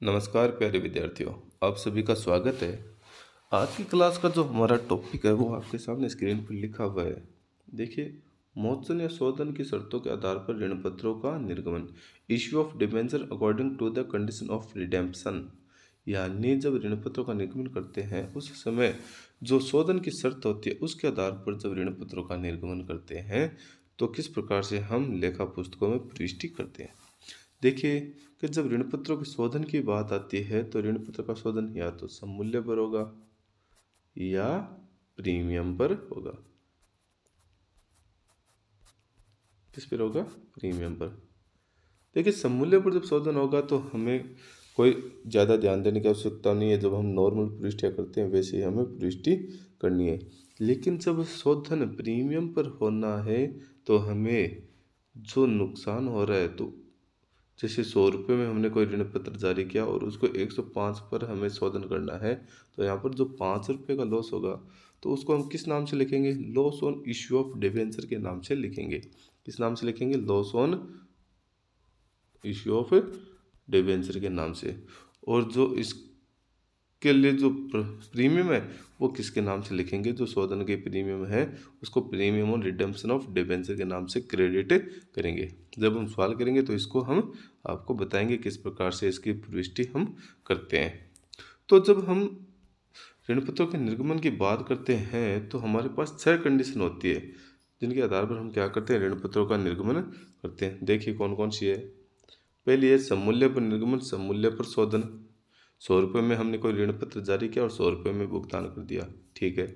नमस्कार प्यारे विद्यार्थियों, आप सभी का स्वागत है। आज की क्लास का जो हमारा टॉपिक है वो आपके सामने स्क्रीन पर लिखा हुआ है। देखिए, मोचन या शोधन की शर्तों के आधार पर ऋण पत्रों का निर्गमन, issue of debenture according to the condition of redemption. यानी जब ऋण पत्रों का निर्गमन करते हैं उस समय जो शोधन की शर्त होती है उसके आधार पर जब ऋण पत्रों का निर्गमन करते हैं तो किस प्रकार से हम लेखा पुस्तकों में प्रविष्टि करते हैं। देखिए कि जब ऋण पत्रों के शोधन की बात आती है तो ऋण पत्र का शोधन या तो सममूल्य पर होगा या प्रीमियम पर होगा। किस पर होगा? प्रीमियम पर। देखिए, सममूल्य पर जब शोधन होगा तो हमें कोई ज़्यादा ध्यान देने की आवश्यकता नहीं है। जब हम नॉर्मल प्रविष्टियाँ करते हैं वैसे ही हमें प्रविष्टि करनी है। लेकिन जब शोधन प्रीमियम पर होना है तो हमें जो नुकसान हो रहा है, तो जैसे 100 रुपये में हमने कोई ऋण पत्र जारी किया और उसको 105 पर हमें शोधन करना है, तो यहाँ पर जो 5 रुपये का लॉस होगा तो उसको हम किस नाम से लिखेंगे? Loss on issue of debenture के नाम से लिखेंगे। किस नाम से लिखेंगे? Loss on issue of debenture के नाम से। और जो इसके लिए जो प्रीमियम है वो किसके नाम से लिखेंगे? जो शोधन के प्रीमियम है उसको premium on redemption of debenture के नाम से क्रेडिट करेंगे। जब हम सवाल करेंगे तो इसको हम आपको बताएंगे किस प्रकार से इसकी प्रविष्टि हम करते हैं। तो जब हम ऋण पत्रों के निर्गमन की बात करते हैं तो हमारे पास 6 कंडीशन होती है जिनके आधार पर हम क्या करते हैं? ऋण पत्रों का निर्गमन करते हैं। देखिए कौन कौन सी है। पहली है सममूल्य पर निर्गमन, सममूल्य पर शोधन। 100 रुपये में हमने कोई ऋण पत्र जारी किया और 100 रुपये में भुगतान कर दिया, ठीक है।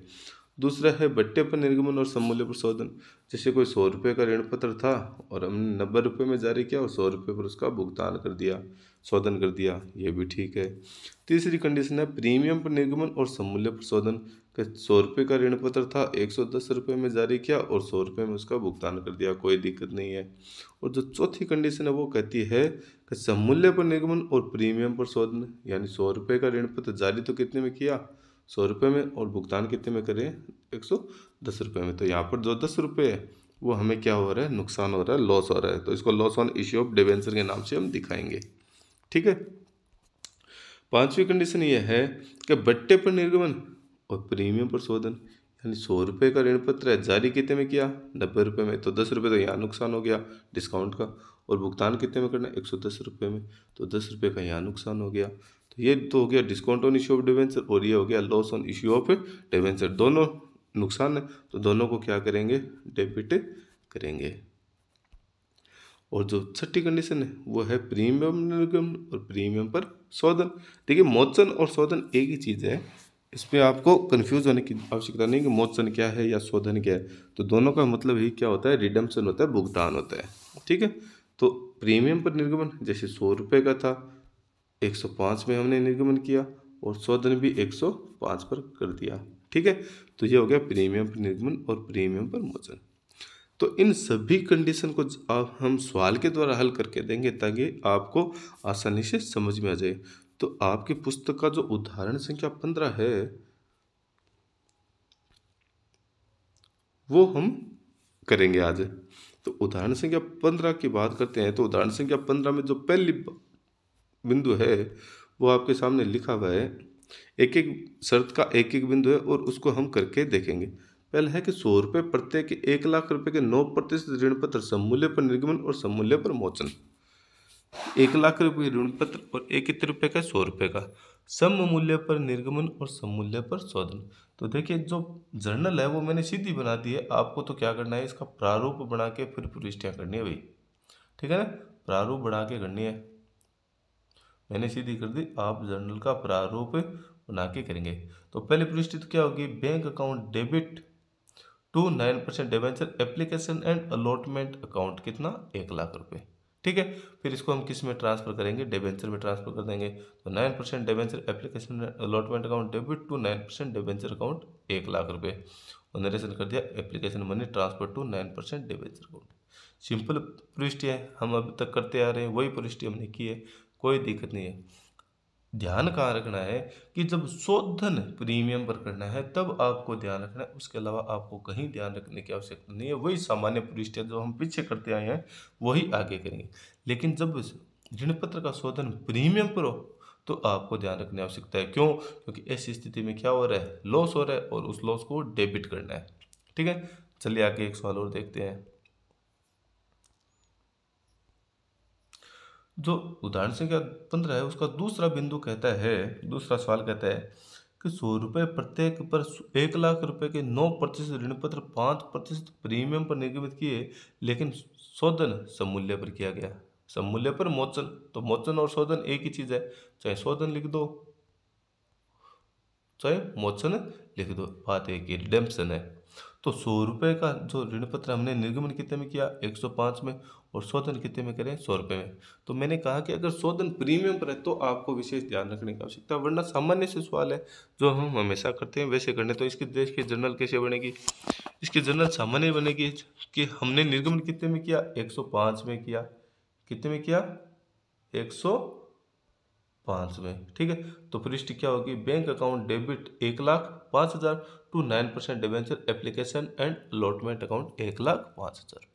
दूसरा है बट्टे पर निर्गमन और सममूल्य पर शोधन। जैसे कोई 100 रुपये का ऋण पत्र था और हमने 90 रुपये में जारी किया और 100 रुपये पर उसका भुगतान कर दिया, शोधन कर दिया, ये भी ठीक है। तीसरी कंडीशन है प्रीमियम पर निर्गमन और सममूल्य पर शोधन। 100 रुपये का ऋण पत्र था, 110 रुपये में जारी किया और 100 रुपये में उसका भुगतान कर दिया, कोई दिक्कत नहीं है। और जो चौथी कंडीशन है वो कहती है कि सममूल्य पर निर्गमन और प्रीमियम पर शोधन। यानी 100 रुपये का ऋण पत्र जारी तो कितने में किया? 100 रुपये में, और भुगतान कितने में करें? 110 रुपये में। तो यहाँ पर जो 10 रुपये है वो हमें क्या हो रहा है? नुकसान हो रहा है, लॉस हो रहा है। तो इसको loss on issue of debenture के नाम से हम दिखाएंगे, ठीक है। पांचवी कंडीशन ये है कि बट्टे पर निर्गमन और प्रीमियम पर शोधन। यानी 100 रुपये का ऋण पत्र है, जारी कितने में किया? 90 रुपये में। तो 10 रुपये तो यहाँ नुकसान हो गया डिस्काउंट का। और भुगतान कितने में करना है? 110 रुपये में। तो 10 रुपये का यहाँ नुकसान हो गया। तो ये तो हो गया discount on issue of debenture और ये हो गया loss on issue of debenture. दोनों नुकसान है तो दोनों को क्या करेंगे? डेबिट करेंगे। और जो छठी कंडीशन है वो है प्रीमियम निर्गमन और प्रीमियम पर शोधन। देखिए, मोचन और शोधन एक ही चीज़ है, इस पर आपको कंफ्यूज होने की आवश्यकता नहीं कि मोचन क्या है या शोधन क्या है। तो दोनों का मतलब ही क्या होता है? रिडम्पशन होता है, भुगतान होता है, ठीक है। तो प्रीमियम पर निर्गमन जैसे 100 रुपये का था, 105 में हमने निर्गमन किया और शोधन भी 105 पर कर दिया, ठीक है। तो ये हो गया प्रीमियम पर निर्गमन और प्रीमियम पर मोचन। तो इन सभी कंडीशन को आप हम सवाल के द्वारा हल करके देंगे ताकि आपको आसानी से समझ में आ जाए। तो आपकी पुस्तक का जो उदाहरण संख्या 15 है वो हम करेंगे आज। तो उदाहरण संख्या 15 की बात करते हैं। तो उदाहरण संख्या 15 में जो पहली बिंदु है वो आपके सामने लिखा हुआ है। एक एक शर्त का एक एक बिंदु है और उसको हम करके देखेंगे। पहला है कि 100 रुपये प्रत्येक 1,00,000 रुपये के 9% ऋण पत्र सममूल्य पर निर्गमन और सममूल्य पर मोचन। 1,00,000 रुपये ऋण पत्र और एक कितने रुपये का? 100 रुपये का। सममूल्य पर निर्गमन और सममूल्य पर शोधन। तो देखिए, जो जर्नल है वो मैंने सीधी बना दी है। आपको तो क्या करना है? इसका प्रारूप बना के फिर प्रविष्टियाँ करनी है भाई, ठीक है ना। प्रारूप बना के करनी है, मैंने सीधी कर दी। आप जर्नल का प्रारूप बना के करेंगे। तो पहले प्रविष्टि तो क्या होगी? Bank account debit to 9% debenture application and allotment account, कितना? 1,00,000 रुपये, ठीक है। फिर इसको हम किस में ट्रांसफर करेंगे? डिबेंचर में ट्रांसफर कर देंगे। तो 9% debenture application allotment account debit to 9% debenture account 1,00,000 रुपये। और नरेशन कर दिया application money transfer to 9% debenture account. Simple प्रविष्टि है, हम अभी तक करते आ रहे हैं, वही प्रविष्टि हमने की है, कोई दिक्कत नहीं है। ध्यान कहाँ रखना है कि जब शोधन प्रीमियम पर करना है तब आपको ध्यान रखना है, उसके अलावा आपको कहीं ध्यान रखने की आवश्यकता नहीं है। वही सामान्य प्रविष्टियाँ जो हम पीछे करते आए हैं वही आगे करेंगे। लेकिन जब ऋण पत्र का शोधन प्रीमियम पर हो तो आपको ध्यान रखने की आवश्यकता है। क्यों? क्योंकि ऐसी स्थिति में क्या हो रहा है, लॉस हो रहा है और उस लॉस को डेबिट करना है। ठीक है, चलिए आगे एक सवाल और देखते हैं। जो उदाहरण संख्या 15 है उसका दूसरा बिंदु कहता है, दूसरा सवाल कहता है कि 100 रुपये प्रत्येक पर 1 लाख रुपए के 9% ऋण पत्र 5% प्रीमियम पर निर्गमित किए, लेकिन शोधन सममूल्य पर किया गया। सममूल्य पर मोचन, तो मोचन और शोधन एक ही चीज है, चाहे शोधन लिख दो चाहे मोचन लिख दो, बात एक ही, रिडेम्पशन है। तो 100 रुपये का जो ऋण पत्र हमने निर्गमन कितने में किया, 105 में, और शोधन कितने में करें, 100 रुपये में। तो मैंने कहा कि अगर शोधन प्रीमियम पर है तो आपको विशेष ध्यान रखने की आवश्यकता है, वरना सामान्य से सवाल है जो हम हमेशा करते हैं वैसे करने। तो इसकी देश की जनरल कैसे बनेगी, इसकी जनरल सामान्य बनेगी कि हमने निर्गमन कितने में किया, 105 में किया। कितने में किया, 105 में। ठीक है, तो पृष्ठ क्या होगी, bank account debit 1,05,000 to 9% debenture application and allotment account 1,05,000।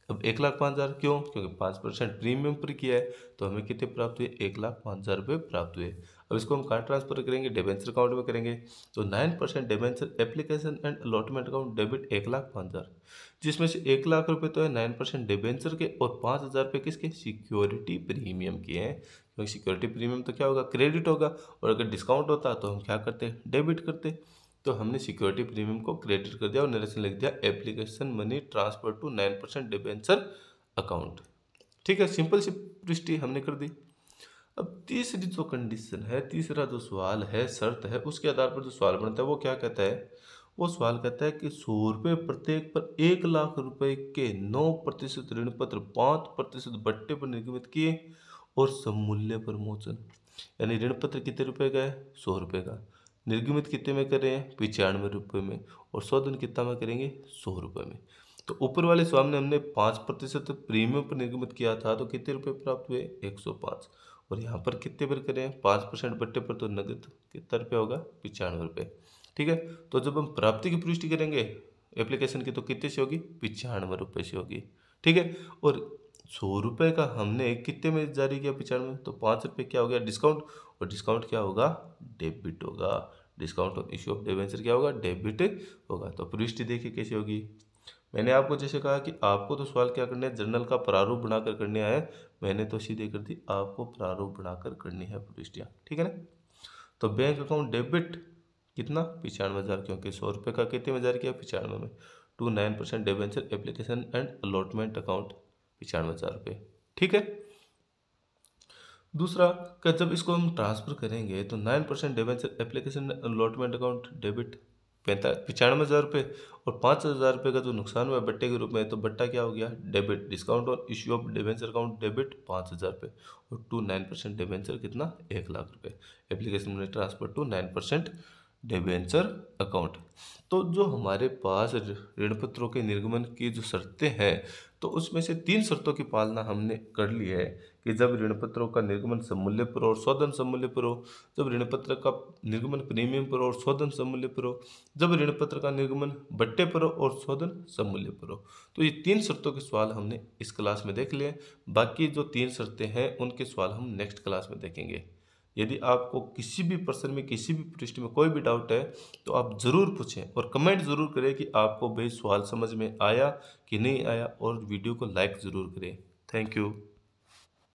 अब 1,05,000 क्यों, क्योंकि 5% प्रीमियम पर किया है, तो हमें कितने प्राप्त हुए, 1,05,000 रुपये प्राप्त हुए। अब इसको हम कहाँ ट्रांसफर करेंगे, डिवेंचर अकाउंट में करेंगे। तो 9% debenture application and allotment account debit 1,05,000, जिसमें से 1 लाख रुपये तो है 9% डिवेंचर के और 5,000 रुपये किसके, सिक्योरिटी प्रीमियम के हैं। क्योंकि सिक्योरिटी प्रीमियम तो क्या होगा, क्रेडिट होगा, और अगर डिस्काउंट होता तो हम क्या करते, डेबिट करते। तो हमने सिक्योरिटी प्रीमियम को क्रेडिट कर दिया और नरेशन लिख दिया application money transfer to 9% debenture account. ठीक है, सिंपल सी पृष्ठि हमने कर दी। अब तीसरी जो कंडीशन है, तीसरा जो सवाल है, शर्त है, उसके आधार पर जो सवाल बनता है वो क्या कहता है, वो सवाल कहता है कि 100 रुपये प्रत्येक पर 1 लाख रुपए के 9% ऋण पत्र 5% बट्टे पर निर्गमित किए और सममूल्य पर मोचन। यानी ऋण पत्र कितने रुपए का है, 100 रुपये का, निर्गमित कितने में कर रहे हैं, 95 रुपये में, और शोधन कितना में करेंगे, 100 रुपये में। तो ऊपर वाले सवाल में हमने 5% प्रीमियम पर निर्गमित किया था, तो कितने रुपए प्राप्त हुए, 105। और यहाँ पर कितने पर करें, 5% बट्टे पर, तो नगद कितना रुपया होगा, 95 रुपये। ठीक है, तो जब हम प्राप्ति की पुष्टि करेंगे एप्लीकेशन की, तो कितने से होगी, 95 रुपये से होगी। ठीक है, और 100 रुपये का हमने कितने में जारी किया, 95, तो 5 रुपये क्या हो गया, डिस्काउंट, और डिस्काउंट क्या होगा, डेबिट होगा। Discount on issue of debenture क्या होगा, डेबिट होगा। तो पृष्ठि देखिए कैसे होगी। मैंने आपको जैसे कहा कि आपको तो सवाल क्या करना है, जर्नल का प्रारूप बनाकर करने आया है, मैंने तो सीधे कर दी, आपको प्रारूप बनाकर करनी है पृष्ठियाँ। ठीक है ना। तो बैंक अकाउंट डेबिट कितना, 95,000, क्योंकि 100 रुपये का कितने में जारी किया, 95 में, to 9% debenture application and allotment account 95,000 रुपये। ठीक है। दूसरा कि जब इसको हम ट्रांसफर करेंगे तो 9% debenture application allotment account debit 95,000 रुपये, और 5,000 रुपये का जो नुकसान हुआ बट्टे के रूप में, तो बट्टा क्या हो गया, debit. Discount on issue of debenture account debit 5,000 रुपये, और टू 9% डिबेंचर कितना, 1 लाख रुपये, एप्लीकेशन में ट्रांसफर टू 9% डिबेंचर अकाउंट। तो जो हमारे पास ऋण पत्रों के निर्गमन की जो शर्तें हैं, तो उसमें से 3 शर्तों की पालना हमने कर ली है कि जब ऋण पत्रों का निर्गमन सममूल्य पर और शोधन सममूल्य पर हो, जब ऋण पत्र का निर्गमन प्रीमियम पर और शोधन सममूल्य पर हो, जब ऋण पत्र का निर्गमन बट्टे पर हो और शोधन सममूल्य पर हो। तो ये 3 शर्तों के सवाल हमने इस क्लास में देख लिए। बाकी जो 3 शर्तें हैं उनके सवाल हम नेक्स्ट क्लास में देखेंगे। यदि आपको किसी भी प्रश्न में, किसी भी पृष्ठ में कोई भी डाउट है तो आप ज़रूर पूछें और कमेंट ज़रूर करें कि आपको भाई सवाल समझ में आया कि नहीं आया, और वीडियो को लाइक ज़रूर करें। Thank you.